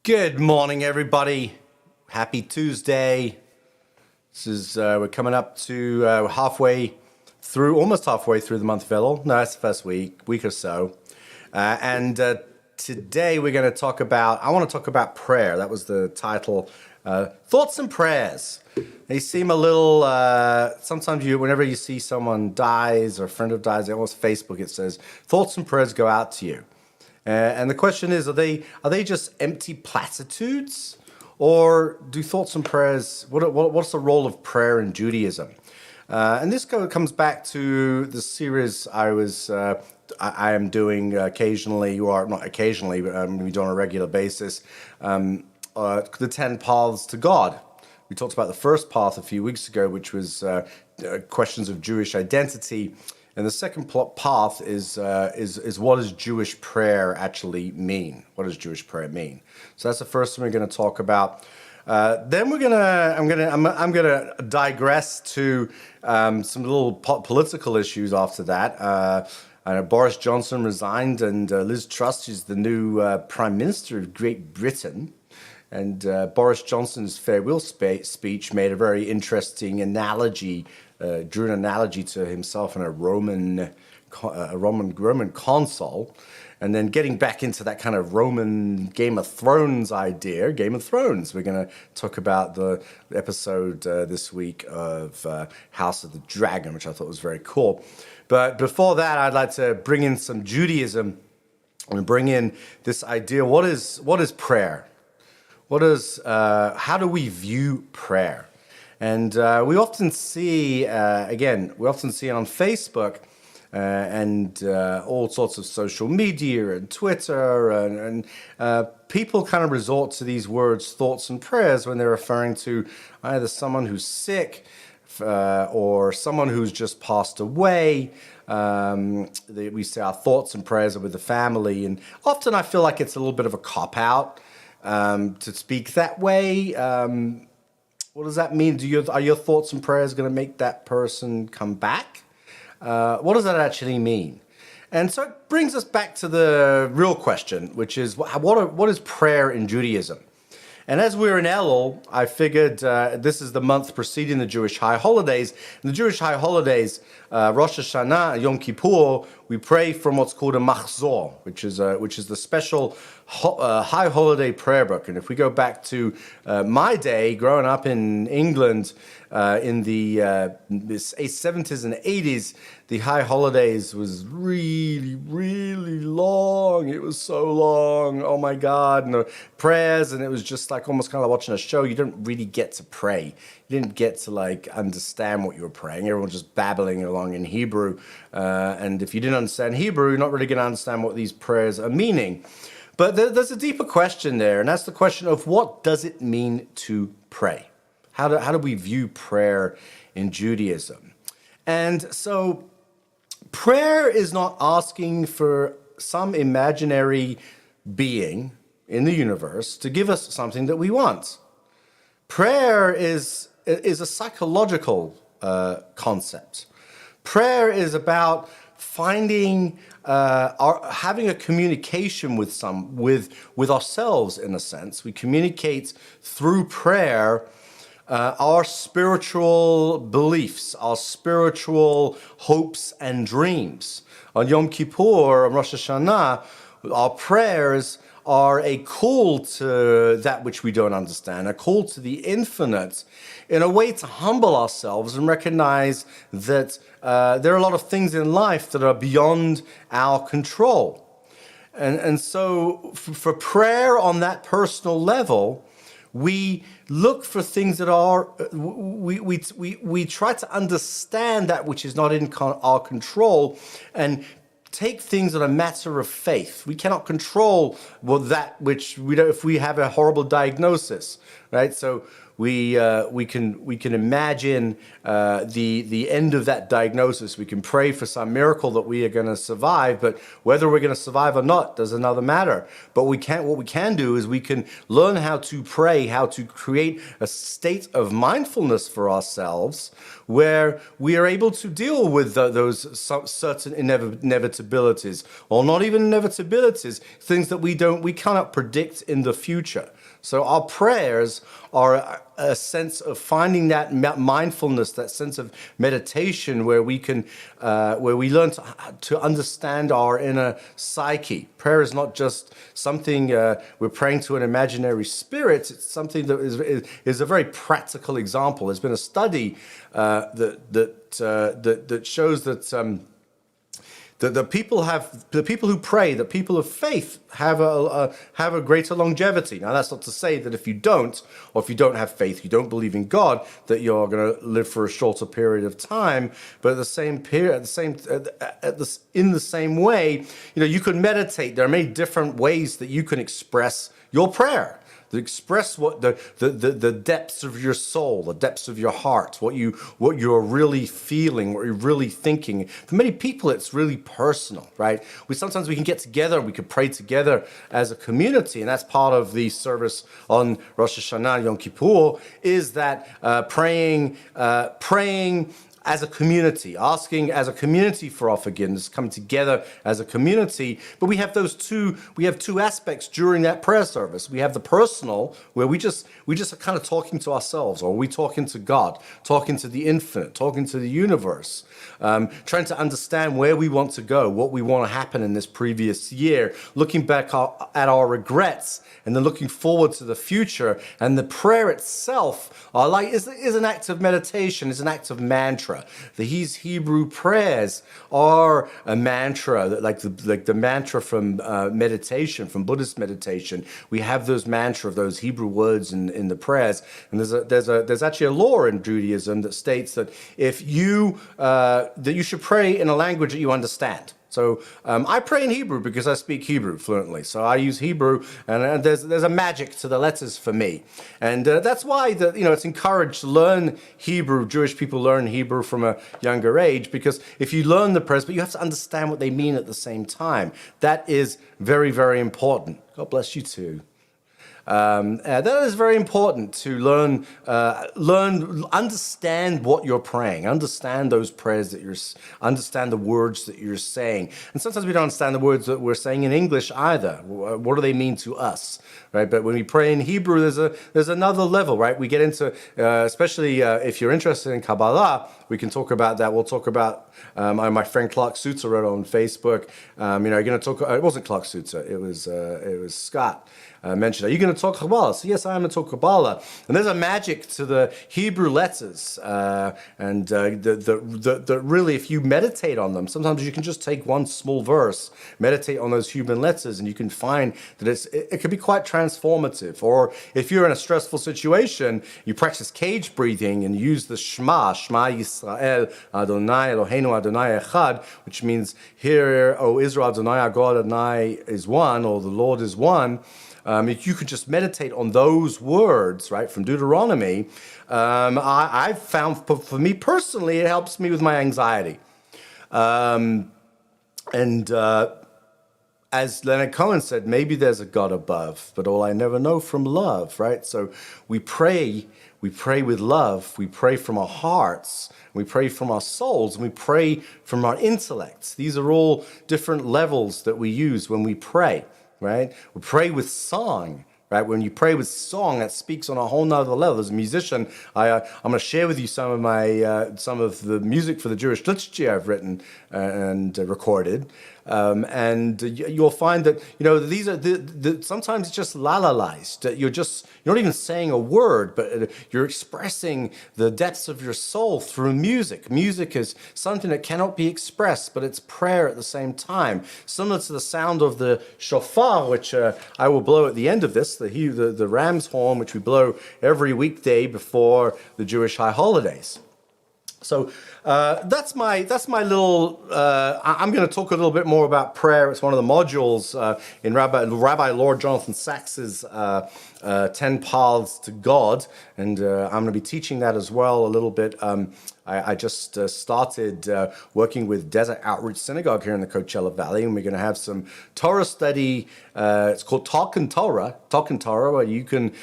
Good morning, everybody. Happy Tuesday. This is we're coming up to almost halfway through the month of Elul. No, that's the first week or so. And today we're going to talk about. I want to talk about prayer. That was the title. Thoughts and prayers. They seem a little. Sometimes whenever you see someone dies or a friend of dies, almost Facebook it says thoughts and prayers go out to you. And the question is, are they just empty platitudes, or do thoughts and prayers? What's the role of prayer in Judaism? And this comes back to the series I am doing occasionally, or not occasionally, but we do on a regular basis. The 10 paths to God. We talked about the first path a few weeks ago, which was questions of Jewish identity. And the second path is what does Jewish prayer actually mean? What does Jewish prayer mean? So that's the first thing we're going to talk about. Then I'm gonna digress to some little political issues after that. I know Boris Johnson resigned, and Liz Truss is the new Prime Minister of Great Britain. And Boris Johnson's farewell speech made a very interesting analogy. Drew an analogy to himself and a Roman consul, and then getting back into that kind of Roman Game of Thrones idea. Game of Thrones. We're going to talk about the episode this week of House of the Dragon, which I thought was very cool. But before that, I'd like to bring in some Judaism and bring in this idea. What is prayer? How do we view prayer? And we often see, we often see it on Facebook and all sorts of social media and Twitter, and people kind of resort to these words, thoughts and prayers, when they're referring to either someone who's sick or someone who's just passed away. We say our thoughts and prayers are with the family, and often I feel like it's a little bit of a cop-out to speak that way. What does that mean? Are your thoughts and prayers going to make that person come back? What does that actually mean? And so it brings us back to the real question, which is what is prayer in Judaism? And as we're in Elul, I figured this is the month preceding the Jewish high holidays. In the Jewish high holidays, Rosh Hashanah, Yom Kippur, we pray from what's called a machzor, which is the special high holiday prayer book. And if we go back to my day, growing up in England in the 70s and 80s, the high holidays was really, really long. It was so long. Oh my God. And the prayers, and it was just like almost kind of watching a show. You didn't really get to pray. You didn't get to understand what you were praying. Everyone was just babbling along in Hebrew. And if you didn't understand Hebrew, you're not really going to understand what these prayers are meaning. But there's a deeper question there, and that's the question of what does it mean to pray? How do we view prayer in Judaism? And so prayer is not asking for some imaginary being in the universe to give us something that we want. Prayer is a psychological concept. Prayer is about finding, having a communication with ourselves, in a sense. We communicate through prayer our spiritual beliefs, our spiritual hopes and dreams. On Yom Kippur, on Rosh Hashanah, our prayers are a call to that which we don't understand, a call to the infinite, in a way to humble ourselves and recognize that there are a lot of things in life that are beyond our control. And so for prayer on that personal level, we look for things that are, we try to understand that which is not in our control, and take things on a matter of faith. We cannot control that which we don't, if we have a horrible diagnosis, right? So we can imagine the end of that diagnosis. We can pray for some miracle that we are going to survive, but whether we're going to survive or not does another matter. But what we can do is we can learn how to pray, how to create a state of mindfulness for ourselves where we are able to deal with those certain inevitabilities, or not even inevitabilities, things that we cannot predict in the future. So our prayers are a sense of finding that mindfulness, that sense of meditation, where we can, where we learn to understand our inner psyche. Prayer is not just something we're praying to an imaginary spirit. It's something that is a very practical example. There's been a study that shows that. The people who pray, the people of faith, have a greater longevity. Now, that's not to say that if you don't, or if you don't have faith, you don't believe in God, that you're going to live for a shorter period of time. But at the same period, in the same way, you can meditate. There are many different ways that you can express your prayer. To express what the depths of your soul, the depths of your heart, what you're really feeling, what you're really thinking. For many people, it's really personal, right? Sometimes we can get together, we can pray together as a community, and that's part of the service on Rosh Hashanah, Yom Kippur, is that praying as a community, asking as a community for our forgiveness, coming together as a community. But we have two aspects during that prayer service. We have the personal, where we just are kind of talking to ourselves, or we talking to God, talking to the infinite, talking to the universe, trying to understand where we want to go, what we want to happen in this previous year, looking back at our regrets, and then looking forward to the future. And the prayer itself is an act of meditation, is an act of mantra. These Hebrew prayers are a mantra, like the mantra from meditation, from Buddhist meditation. We have those mantra of those Hebrew words in the prayers, and there's actually a law in Judaism that states that that you should pray in a language that you understand. So I pray in Hebrew because I speak Hebrew fluently. So I use Hebrew, and there's a magic to the letters for me. And that's why it's encouraged to learn Hebrew. Jewish people learn Hebrew from a younger age, because if you learn the prayers, but you have to understand what they mean at the same time. That is very, very important. God bless you too. That is very important to learn, understand what you're praying, understand those prayers understand the words that you're saying. And sometimes we don't understand the words that we're saying in English either. What do they mean to us, right? But when we pray in Hebrew, there's another level, right? We get into, especially if you're interested in Kabbalah, we can talk about that. We'll talk about, my friend Clark Suter wrote on Facebook, you're going to talk, it wasn't Clark Suter, it was Scott. Mentioned, are you going to talk Kabbalah? So yes, I am going to talk Kabbalah. And there's a magic to the Hebrew letters, and that really, if you meditate on them, sometimes you can just take one small verse, meditate on those Hebrew letters, and you can find that it can be quite transformative. Or if you're in a stressful situation, you practice cage breathing and use the Shema Yisrael, Adonai Eloheinu Adonai Echad, which means, hear, O Israel, Adonai our God, Adonai is one, or the Lord is one. If you could just meditate on those words, right, from Deuteronomy, I've found, for me personally, it helps me with my anxiety. As Leonard Cohen said, maybe there's a God above, but all I never know from love, right? So we pray with love, we pray from our hearts, we pray from our souls, and we pray from our intellects. These are all different levels that we use when we pray. Right? We pray with song, right? When you pray with song, that speaks on a whole nother level. As a musician, I'm going to share with you some of the music for the Jewish liturgy I've written and recorded. And you'll find that these are sometimes it's just la-la-lized. You're not even saying a word, but you're expressing the depths of your soul through music. Music is something that cannot be expressed, but it's prayer at the same time. Similar to the sound of the shofar, which I will blow at the end of this, the ram's horn, which we blow every weekday before the Jewish high holidays. So that's my little. I'm going to talk a little bit more about prayer. It's one of the modules in Rabbi Lord Jonathan Sacks's 10 Paths to God, and I'm going to be teaching that as well a little bit. I just started working with Desert Outreach Synagogue here in the Coachella Valley, and we're going to have some Torah study. It's called Talk and Torah, where you can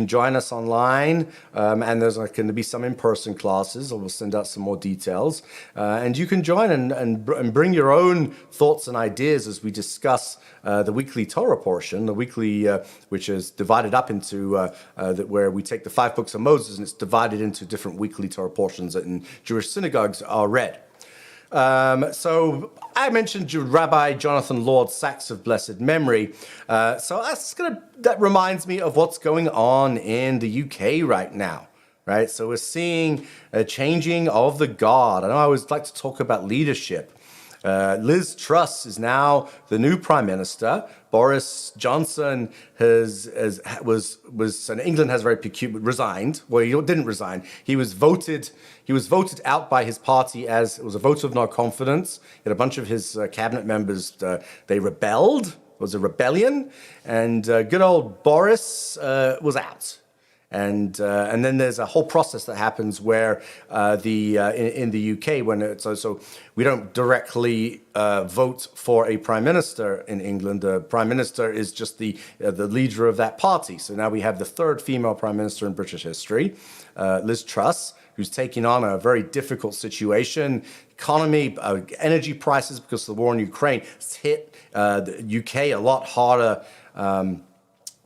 join us online, and there's going to be some in-person classes, or we'll send out some more details, and you can join and bring your own thoughts and ideas as we discuss the weekly Torah portion, the weekly which is divided up into where we take the 5 books of Moses, and it's divided into different weekly Torah portions that in Jewish synagogues are read. So I mentioned Rabbi Jonathan Lord Sacks of blessed memory. So that reminds me of what's going on in the UK right now. Right, so we're seeing a changing of the guard. I know I always like to talk about leadership. Liz Truss is now the new prime minister. Boris Johnson and England has very peculiar resigned. Well, he didn't resign. He was voted out by his party as it was a vote of no confidence. He had a bunch of his cabinet members. They rebelled. It was a rebellion, and good old Boris was out. And then there's a whole process that happens where in the UK so we don't directly vote for a prime minister in England. The prime minister is just the leader of that party. So now we have the 3rd female prime minister in British history, Liz Truss, who's taking on a very difficult situation. Economy, energy prices because of the war in Ukraine, it's hit the UK a lot harder.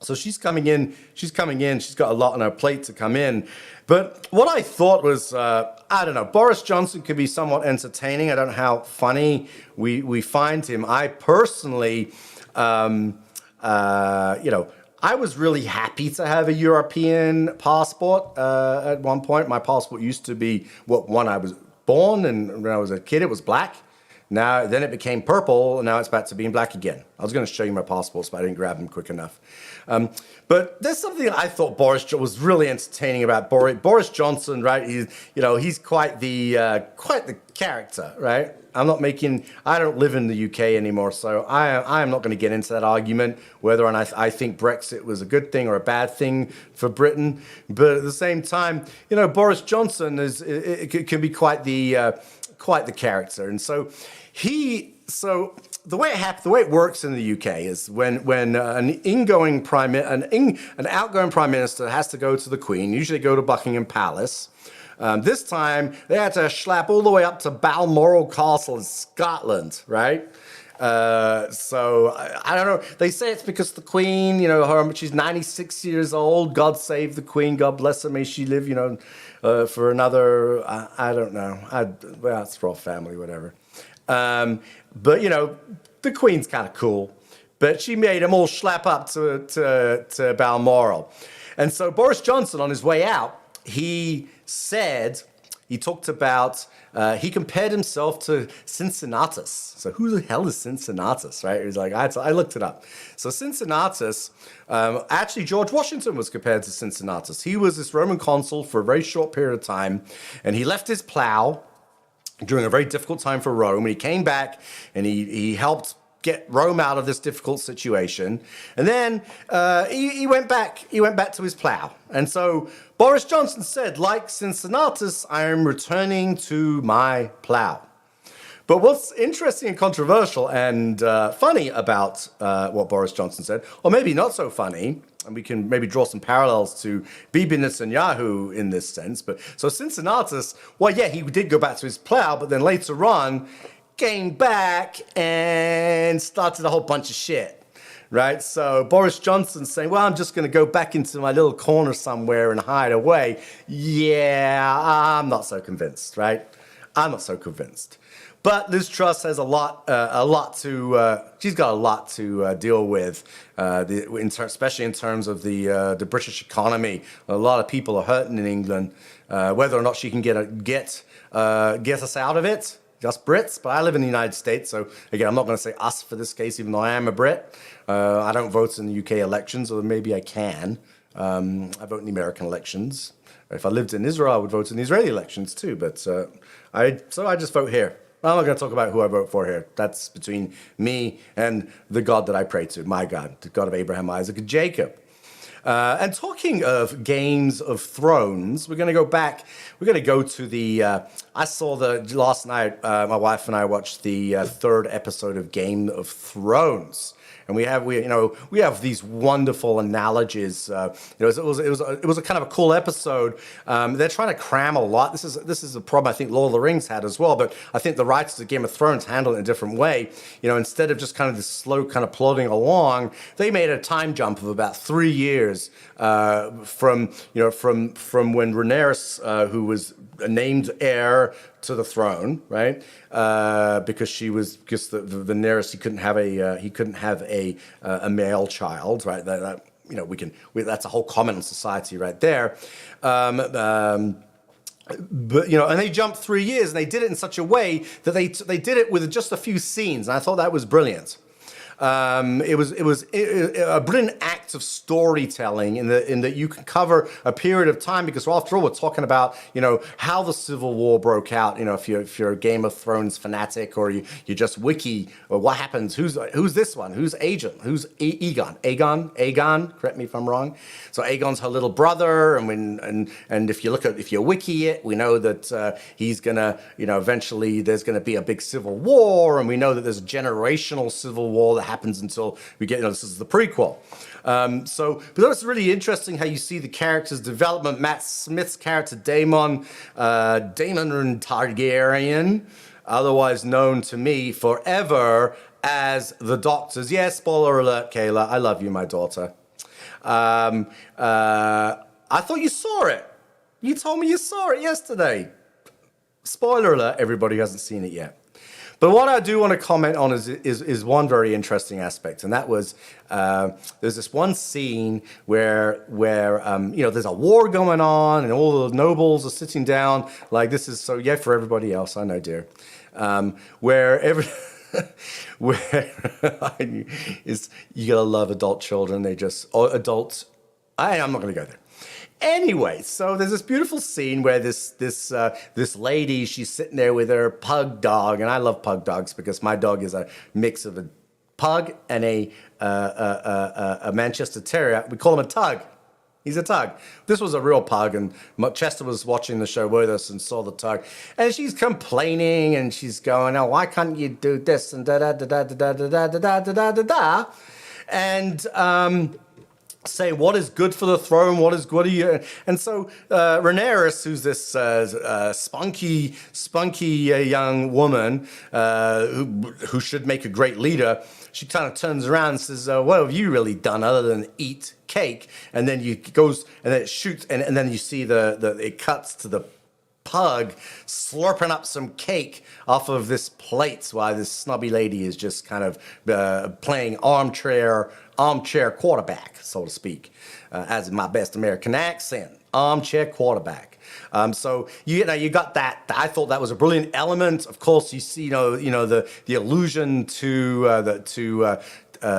So she's coming in. She's got a lot on her plate to come in. But what I thought was, I don't know, Boris Johnson could be somewhat entertaining. I don't know how funny we find him. I personally, I was really happy to have a European passport at one point. My passport used to be when I was born, and when I was a kid, it was black. Then it became purple, and now it's back to being black again. I was going to show you my passports, but I didn't grab them quick enough. But there's something that I thought was really entertaining about Boris Johnson, right? He's quite the character, right? I don't live in the UK anymore, so I am not going to get into that argument whether or not I think Brexit was a good thing or a bad thing for Britain. But at the same time, Boris Johnson can be quite the character, and so the way it works in the UK is when an outgoing prime minister has to go to the Queen, usually go to Buckingham Palace. This time they had to schlep all the way up to Balmoral Castle in Scotland, right? So I don't know. They say it's because the Queen, she's 96 years old. God save the Queen. God bless her. May she live, for another. I don't know. It's for all family, whatever. But the Queen's kind of cool. But she made them all schlep up to Balmoral, and so Boris Johnson, on his way out, he talked about. He compared himself to Cincinnatus. So who the hell is Cincinnatus, right? He's like, I looked it up. So Cincinnatus, actually George Washington was compared to Cincinnatus. He was this Roman consul for a very short period of time, and he left his plow during a very difficult time for Rome, and he came back and he helped get Rome out of this difficult situation. And then he went back to his plow. And so Boris Johnson said, like Cincinnatus, I am returning to my plow. But what's interesting and controversial and funny about what Boris Johnson said, or maybe not so funny, and we can maybe draw some parallels to Bibi Netanyahu in this sense. But so Cincinnatus, well, yeah, he did go back to his plow, but then later on came back and started a whole bunch of shit, right? So Boris Johnson's saying, well, I'm just going to go back into my little corner somewhere and hide away. Yeah, I'm not so convinced, right? I'm not so convinced. But Liz Truss has she's got a lot to deal with, especially in terms of the British economy. A lot of people are hurting in England. Whether or not she can get us out of it, just Brits. But I live in the United States, so again, I'm not going to say us for this case, even though I am a Brit. I don't vote in the UK elections, or maybe I can. I vote in the American elections. If I lived in Israel, I would vote in the Israeli elections too. But I just vote here. I'm not going to talk about who I vote for here. That's between me and the God that I pray to, my God, the God of Abraham, Isaac, and Jacob. And talking of Games of Thrones, we're going to go back. We're going to go to the. I saw last night. My wife and I watched the third episode of Game of Thrones. And we have these wonderful analogies. It was a kind of a cool episode. They're trying to cram a lot. This is a problem I think Lord of the Rings had as well. But I think the writers of Game of Thrones handled it in a different way. Instead of just kind of this slow kind of plodding along, they made a time jump of about 3 years from when Rhaenyra, who was named heir to the throne, right? Because the Daenerys, he couldn't have a male child, right? That's a whole comment in society right there. But and they jumped 3 years, and they did it in such a way that they did it with just a few scenes, and I thought that was brilliant. It was a brilliant act of storytelling in that you can cover a period of time, because after all we're talking about how the Civil War broke out. If you're a Game of Thrones fanatic, or you just wiki, or what happens, who's this one, who's Agent, who's Aegon, correct me if I'm wrong. So Aegon's her little brother, and if you wiki it, we know that he's gonna eventually there's gonna be a big civil war, and we know that there's a generational civil war that happens until we get, this is the prequel. But it's really interesting how you see the characters' development. Matt Smith's character, Daemon Targaryen, otherwise known to me forever as the Doctors. Yes, spoiler alert, Kayla, I love you, my daughter. I thought you saw it. You told me you saw it yesterday. Spoiler alert, everybody who hasn't seen it yet. But what I do want to comment on is one very interesting aspect, and that was there's this one scene where there's a war going on, and all the nobles are sitting down like this is so for everybody else, I know, dear, where you gotta love adult children. I'm not gonna go there. Anyway, so there's this beautiful scene where this lady, she's sitting there with her pug dog, and I love pug dogs because my dog is a mix of a pug and a Manchester Terrier. We call him a tug. He's a tug. This was a real pug, and Chester was watching the show with us and saw the tug, and she's complaining and she's going, "Oh, why can't you do this and da da da da da da da da da da da da?" And say what is good for the throne, what are you? And so Rhaenyra, who's this spunky young woman who should make a great leader, she kind of turns around and says, "What have you really done other than eat cake?" And then goes and then it shoots, and then you see it cuts to the pug slurping up some cake off of this plate while this snobby lady is just kind of playing armchair quarterback, so to speak, as in my best American accent, armchair quarterback. So you got that. I thought that was a brilliant element. Of course, you see the allusion to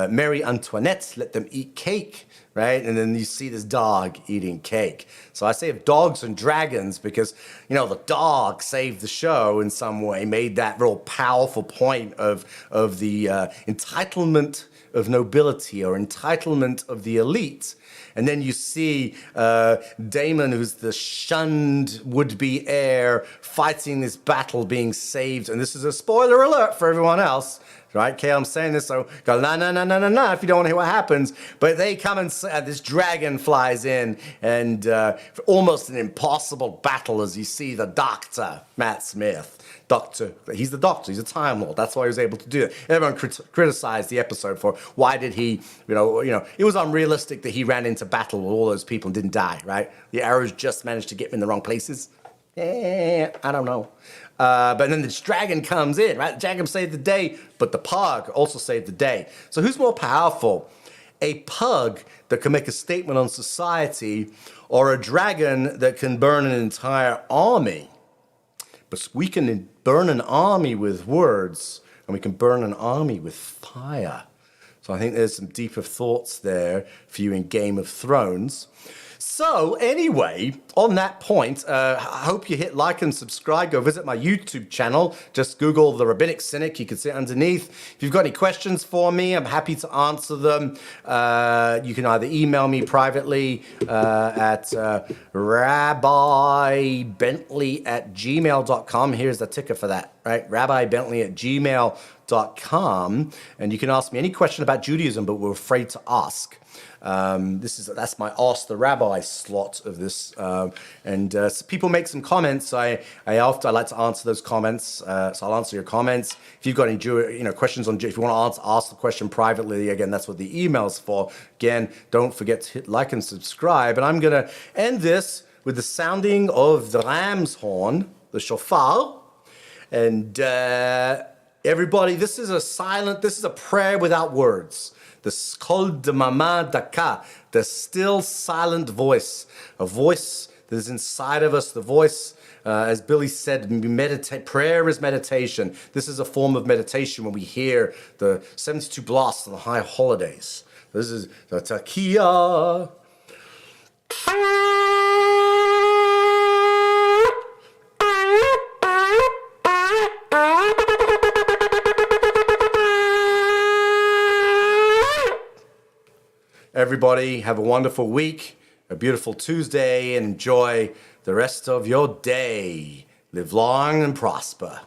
Mary Antoinette, let them eat cake. Right? And then you see this dog eating cake. So I say of dogs and dragons because, the dog saved the show in some way, made that real powerful point of the entitlement of nobility or entitlement of the elite. And then you see Daemon, who's the shunned would-be heir, fighting this battle, being saved. And this is a spoiler alert for everyone else. Right, Kay, I'm saying this, so go, no, if you don't want to hear what happens. But they come and this dragon flies in, and almost an impossible battle as you see the Doctor, Matt Smith. He's the Doctor, he's a Time Lord. That's why he was able to do it. Everyone criticized the episode for why did he, it was unrealistic that he ran into battle with all those people and didn't die, right? The arrows just managed to get him in the wrong places. I don't know. But then this dragon comes in, right? The dragon saved the day, but the pug also saved the day. So who's more powerful? A pug that can make a statement on society, or a dragon that can burn an entire army? But we can burn an army with words, and we can burn an army with fire. So I think there's some deeper thoughts there for you in Game of Thrones. So anyway, on that point, I hope you hit like and subscribe. Go visit my YouTube channel. Just Google The Rabbinic Cynic. You can see it underneath. If you've got any questions for me, I'm happy to answer them. You can either email me privately at rabbibentley@gmail.com. Here's the ticker for that, right? rabbibentley@gmail.com. And you can ask me any question about Judaism, but we're afraid to ask. That's my Ask the Rabbi slot of this, and so people make some comments. I like to answer those comments, so I'll answer your comments. If you've got any questions on, if you want to ask the question privately, again, that's what the email's for. Again, don't forget to hit like and subscribe. And I'm gonna end this with the sounding of the ram's horn, the shofar, and everybody. This is a prayer without words. The kol demama daka, the still silent voice, a voice that is inside of us, the voice, as Billy said, prayer is meditation. This is a form of meditation when we hear the 72 blasts on the high holidays. This is the takiya. Everybody, have a wonderful week, a beautiful Tuesday, and enjoy the rest of your day. Live long and prosper.